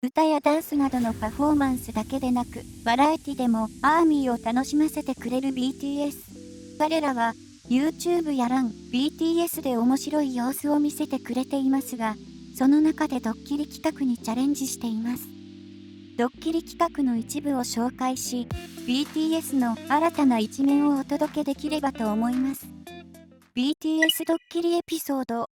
歌やダンスなどのパフォーマンスだけでなく、バラエティでもアーミーを楽しませてくれる BTS。彼らは YouTube やRAN、BTS で面白い様子を見せてくれていますが、その中でドッキリ企画にチャレンジしています。ドッキリ企画の一部を紹介し、BTS の新たな一面をお届けできればと思います。BTS ドッキリエピソード。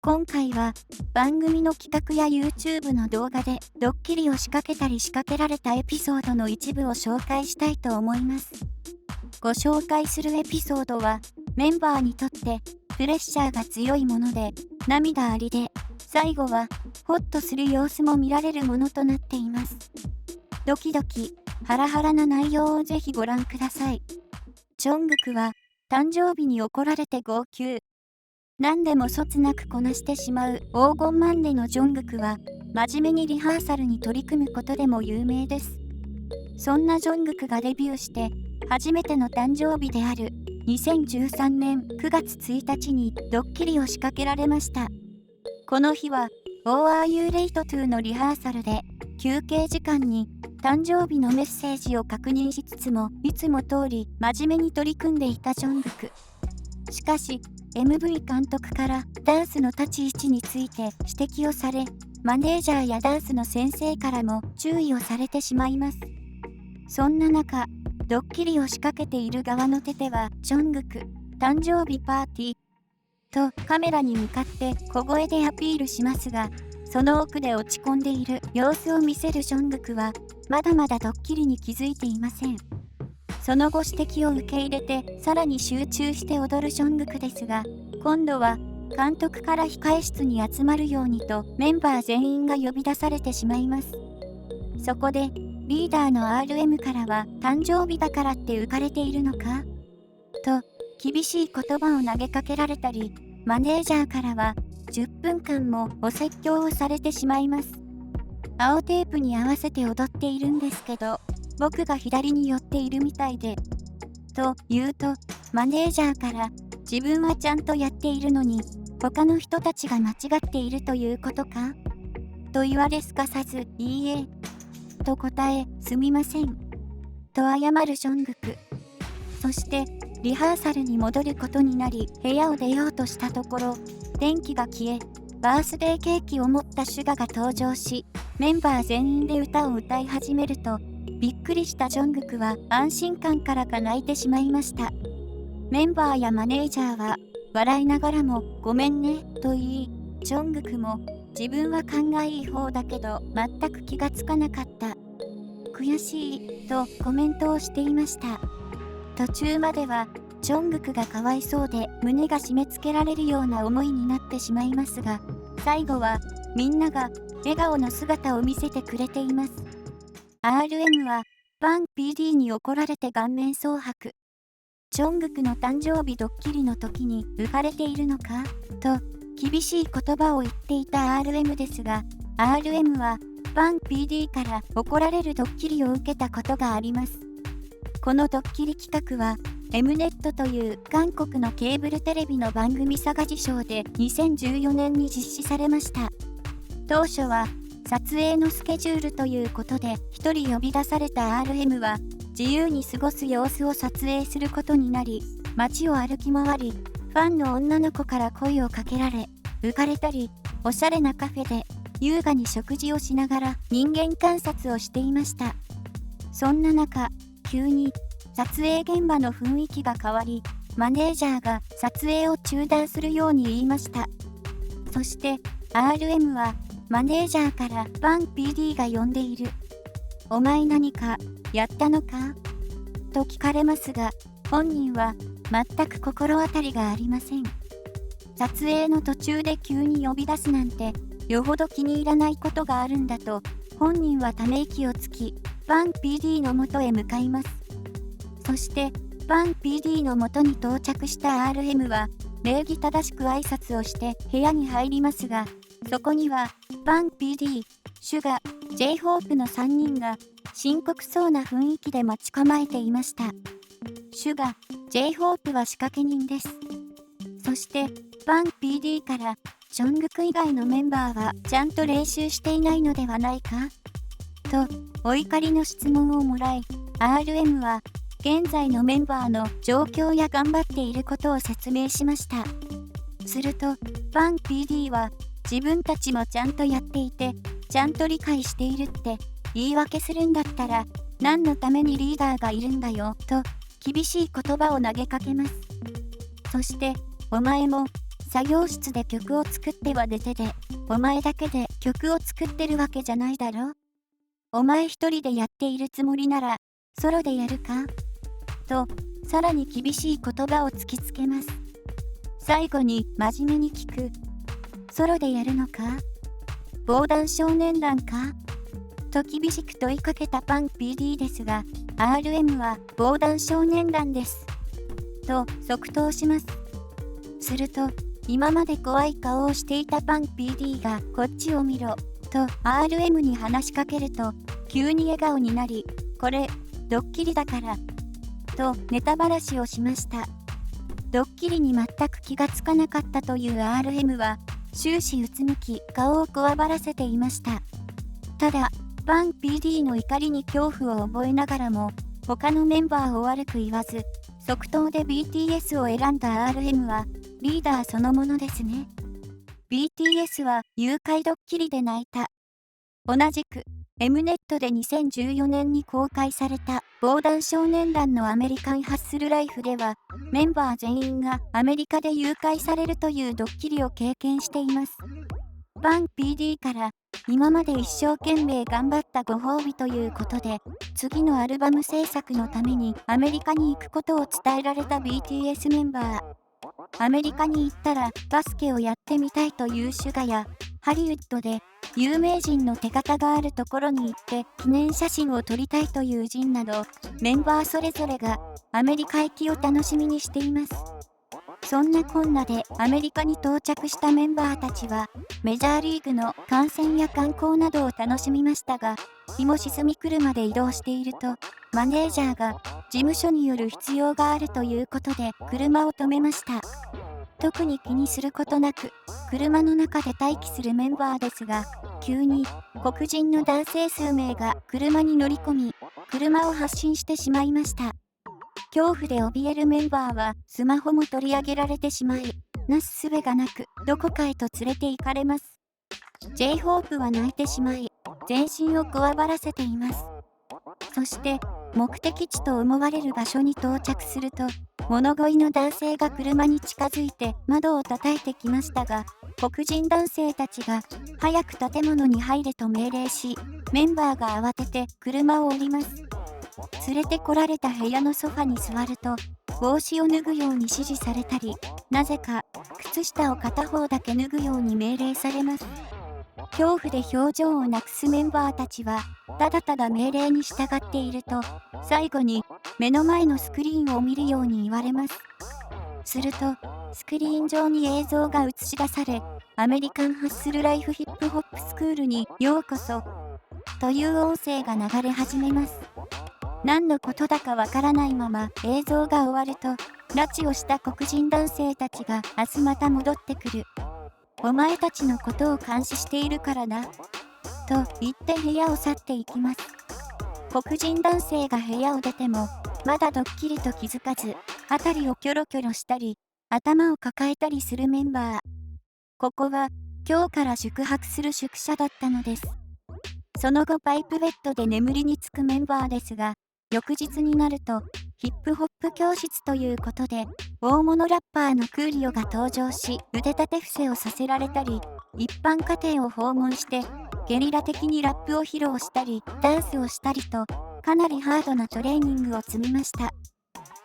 今回は番組の企画や YouTube の動画でドッキリを仕掛けたり仕掛けられたエピソードの一部を紹介したいと思います。ご紹介するエピソードはメンバーにとってプレッシャーが強いもので、涙ありで、最後はホッとする様子も見られるものとなっています。ドキドキ、ハラハラな内容をぜひご覧ください。ジョングクは誕生日に怒られて号泣。何でもそつなくこなしてしまう黄金マンネのジョングクは真面目にリハーサルに取り組むことでも有名です。そんなジョングクがデビューして初めての誕生日である2013年9月1日にドッキリを仕掛けられました。この日は Oh Are You Late To のリハーサルで休憩時間に誕生日のメッセージを確認しつつもいつも通り真面目に取り組んでいたジョングク。しかし MV 監督からダンスの立ち位置について指摘をされ、マネージャーやダンスの先生からも注意をされてしまいます。そんな中、ドッキリを仕掛けている側のテテはジョングク、誕生日パーティーとカメラに向かって小声でアピールしますが、その奥で落ち込んでいる様子を見せるジョングクはまだまだドッキリに気づいていません。その後指摘を受け入れてさらに集中して踊るジョングクですが、今度は監督から控え室に集まるようにとメンバー全員が呼び出されてしまいます。そこでリーダーの RM からは誕生日だからって浮かれているのかと厳しい言葉を投げかけられたり、マネージャーからは10分間もお説教をされてしまいます。青テープに合わせて踊っているんですけど、僕が左に寄っているみたいで。と言うと、マネージャーから自分はちゃんとやっているのに、他の人たちが間違っているということかと言われすかさず、いいえ。と答え、すみません。と謝るジョングク。そして、リハーサルに戻ることになり、部屋を出ようとしたところ、電気が消え、バースデーケーキを持ったシュガが登場し、メンバー全員で歌を歌い始めると、びっくりしたジョングクは安心感からか泣いてしまいました。メンバーやマネージャーは笑いながらもごめんねと言い、ジョングクも自分は勘がいい方だけど全く気がつかなかった。悔しいとコメントをしていました。途中まではジョングクがかわいそうで胸が締め付けられるような思いになってしまいますが、最後はみんなが笑顔の姿を見せてくれています。RM はバン PD に怒られて顔面蒼白。ジョングクの誕生日ドッキリの時に浮かれているのかと厳しい言葉を言っていた RM ですが、RM はバン PD から怒られるドッキリを受けたことがあります。このドッキリ企画は Mnet という韓国のケーブルテレビの番組佐賀事賞で2014年に実施されました。当初は撮影のスケジュールということで一人呼び出された RM は自由に過ごす様子を撮影することになり、街を歩き回り、ファンの女の子から声をかけられ、浮かれたり、おしゃれなカフェで優雅に食事をしながら人間観察をしていました。そんな中、急に撮影現場の雰囲気が変わり、マネージャーが撮影を中断するように言いました。そして RM はマネージャーからバン PD が呼んでいる。お前何かやったのかと聞かれますが、本人は全く心当たりがありません。撮影の途中で急に呼び出すなんて、よほど気に入らないことがあるんだと、本人はため息をつき、バン PD の元へ向かいます。そして、バン PD の元に到着した RM は、礼儀正しく挨拶をして部屋に入りますが、そこには、バン PD、シュガ、J-HOPE の3人が、深刻そうな雰囲気で待ち構えていました。シュガ、J-HOPE は仕掛け人です。そして、バン PD から、ジョングク以外のメンバーはちゃんと練習していないのではないかと、お怒りの質問をもらい、RM は現在のメンバーの状況や頑張っていることを説明しました。すると、バン PD は自分たちもちゃんとやっていて、ちゃんと理解しているって言い訳するんだったら、何のためにリーダーがいるんだよ、と厳しい言葉を投げかけます。そして、お前も作業室で曲を作っては出てで、お前だけで曲を作ってるわけじゃないだろ。お前一人でやっているつもりなら、ソロでやるかと、さらに厳しい言葉を突きつけます。最後に真面目に聞く。ソロでやるのか？防弾少年団か？と厳しく問いかけたパン PD ですが、RM は防弾少年団です。と即答します。すると、今まで怖い顔をしていたパン PD がこっちを見ろ、と RM に話しかけると、急に笑顔になり、これ、ドッキリだから、とネタばらしをしました。ドッキリに全く気がつかなかったという RM は、終始うつむき、顔をこわばらせていました。ただ、パン PD の怒りに恐怖を覚えながらも、他のメンバーを悪く言わず、即答で BTS を選んだ RM は、リーダーそのものですね。BTS は誘拐ドッキリで泣いた。同じく、Mnet で2014年に公開された防弾少年団のアメリカンハッスルライフでは、メンバー全員がアメリカで誘拐されるというドッキリを経験しています。パン PD から今まで一生懸命頑張ったご褒美ということで、次のアルバム制作のためにアメリカに行くことを伝えられた BTS メンバー。アメリカに行ったらバスケをやってみたいというシュガや、ハリウッドで有名人の手形があるところに行って記念写真を撮りたいというジンなど、メンバーそれぞれがアメリカ行きを楽しみにしています。そんなこんなでアメリカに到着したメンバーたちは、メジャーリーグの観戦や観光などを楽しみましたが、日も沈み来るまで移動していると、マネージャーが事務所による必要があるということで車を止めました。特に気にすることなく、車の中で待機するメンバーですが、急に黒人の男性数名が車に乗り込み、車を発進してしまいました。恐怖で怯えるメンバーはスマホも取り上げられてしまい、なすすべがなくどこかへと連れて行かれます。J-HOPE は泣いてしまい、全身をこわばらせています。そして、目的地と思われる場所に到着すると、物乞いの男性が車に近づいて窓を叩いてきましたが、黒人男性たちが早く建物に入れと命令し、メンバーが慌てて車を降ります。連れてこられた部屋のソファに座ると、帽子を脱ぐように指示されたり、なぜか靴下を片方だけ脱ぐように命令されます。恐怖で表情をなくすメンバーたちは、ただただ命令に従っていると、最後に目の前のスクリーンを見るように言われます。すると、スクリーン上に映像が映し出され、アメリカンハッスルライフヒップホップスクールにようこそ、という音声が流れ始めます。何のことだかわからないまま映像が終わると、拉致をした黒人男性たちが明日また戻ってくる。お前たちのことを監視しているからな。と言って部屋を去っていきます。黒人男性が部屋を出ても、まだドッキリと気づかず、辺りをキョロキョロしたり、頭を抱えたりするメンバー。ここは、今日から宿泊する宿舎だったのです。その後パイプベッドで眠りにつくメンバーですが、翌日になると、ヒップホップ教室ということで、大物ラッパーのクーリオが登場し、腕立て伏せをさせられたり、一般家庭を訪問して、ゲリラ的にラップを披露したり、ダンスをしたりと、かなりハードなトレーニングを積みました。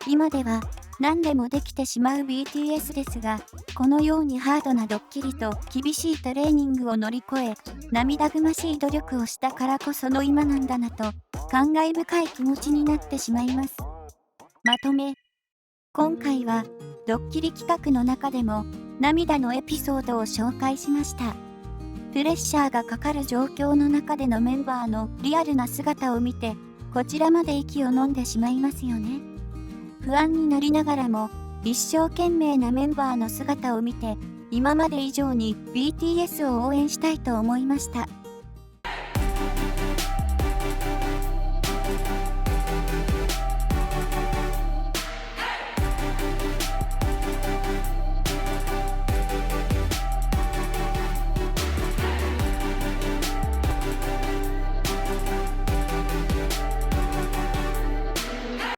今では、何でもできてしまう BTS ですが、このようにハードなドッキリと厳しいトレーニングを乗り越え、涙ぐましい努力をしたからこその今なんだなと、感慨深い気持ちになってしまいます。まとめ。今回は、ドッキリ企画の中でも、涙のエピソードを紹介しました。プレッシャーがかかる状況の中でのメンバーのリアルな姿を見て、こちらまで息を飲んでしまいますよね。不安になりながらも、一生懸命なメンバーの姿を見て、今まで以上に BTS を応援したいと思いました。